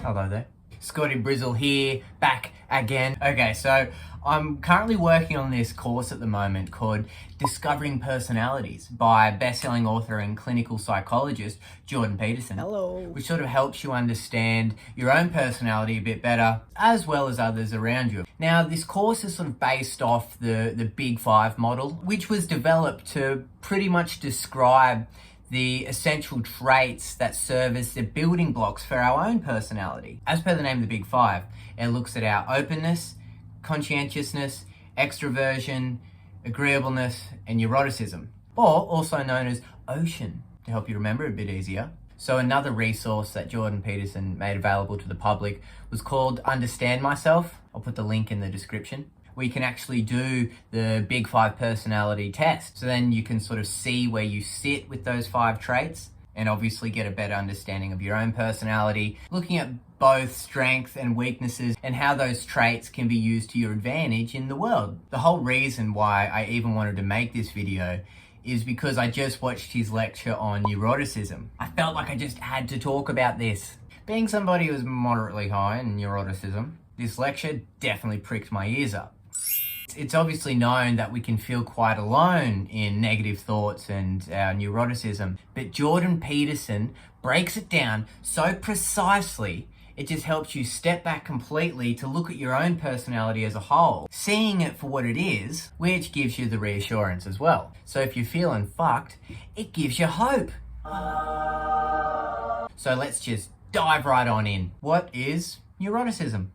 Hello there. Scotty Brizzle here, back again. Okay, so I'm currently working on this course at the moment called Discovering Personalities by best-selling author and clinical psychologist Jordan Peterson. Hello. Which sort of helps you understand your own personality a bit better, as well as others around you. Now, this course is sort of based off the Big Five model, which was developed to pretty much describe the essential traits that serve as the building blocks for our own personality. As per the name of the Big Five, it looks at our openness, conscientiousness, extroversion, agreeableness, and neuroticism, or also known as OCEAN, to help you remember a bit easier. So another resource that Jordan Peterson made available to the public was called Understand Myself. I'll put the link in the description. We can actually do the Big Five personality test. So then you can sort of see where you sit with those 5 traits and obviously get a better understanding of your own personality, looking at both strengths and weaknesses and how those traits can be used to your advantage in the world. The whole reason why I even wanted to make this video is because I just watched his lecture on neuroticism. I felt like I just had to talk about this. Being somebody who's moderately high in neuroticism, this lecture definitely pricked my ears up. It's obviously known that we can feel quite alone in negative thoughts and our neuroticism, but Jordan Peterson breaks it down so precisely, it just helps you step back completely to look at your own personality as a whole, seeing it for what it is, which gives you the reassurance as well. So if you're feeling fucked, it gives you hope. So let's just dive right on in. What is neuroticism?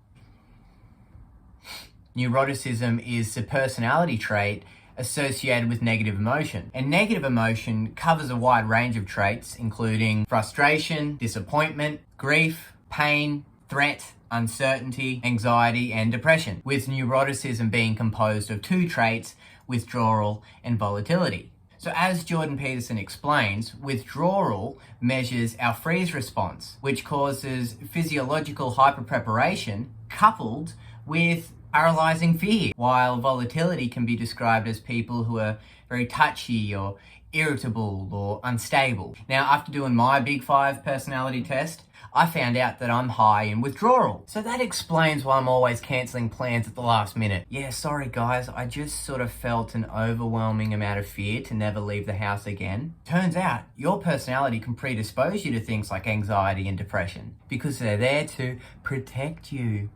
Neuroticism is a personality trait associated with negative emotion. And negative emotion covers a wide range of traits, including frustration, disappointment, grief, pain, threat, uncertainty, anxiety, and depression, with neuroticism being composed of 2 traits, withdrawal and volatility. So as Jordan Peterson explains, withdrawal measures our freeze response, which causes physiological hyperpreparation coupled with paralyzing fear, while volatility can be described as people who are very touchy or irritable or unstable. Now, after doing my Big Five personality test, I found out that I'm high in withdrawal. So that explains why I'm always cancelling plans at the last minute. Yeah, sorry guys, I just sort of felt an overwhelming amount of fear to never leave the house again. Turns out, your personality can predispose you to things like anxiety and depression because they're there to protect you.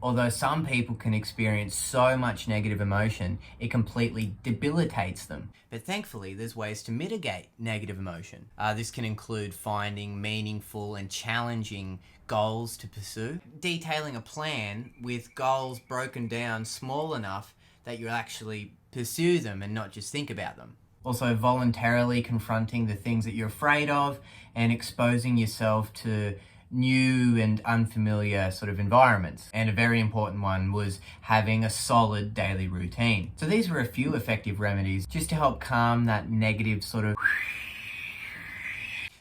Although some people can experience so much negative emotion, it completely debilitates them. But thankfully, there's ways to mitigate negative emotion. This can include finding meaningful and challenging goals to pursue, detailing a plan with goals broken down small enough that you'll actually pursue them and not just think about them. Also, voluntarily confronting the things that you're afraid of and exposing yourself to new and unfamiliar sort of environments. And a very important one was having a solid daily routine. So these were a few effective remedies just to help calm that negative sort of.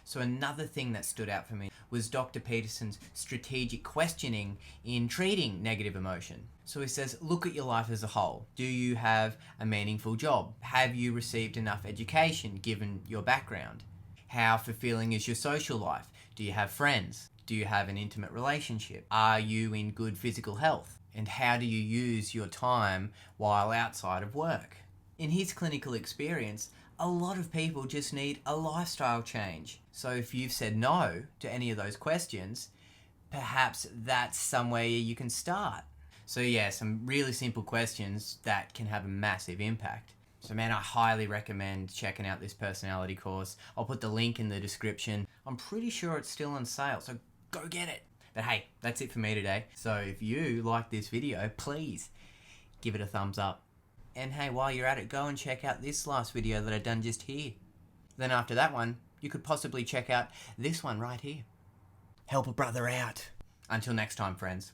So another thing that stood out for me was Dr. Peterson's strategic questioning in treating negative emotion. So he says, look at your life as a whole. Do you have a meaningful job? Have you received enough education given your background? How fulfilling is your social life? Do you have friends? Do you have an intimate relationship? Are you in good physical health? And how do you use your time while outside of work? In his clinical experience, a lot of people just need a lifestyle change. So if you've said no to any of those questions, perhaps that's somewhere you can start. So yeah, some really simple questions that can have a massive impact. So man, I highly recommend checking out this personality course. I'll put the link in the description. I'm pretty sure it's still on sale, so go get it. But hey, that's it for me today. So if you like this video, please give it a thumbs up. And hey, while you're at it, go and check out this last video that I've done just here. Then after that one, you could possibly check out this one right here. Help a brother out. Until next time, friends.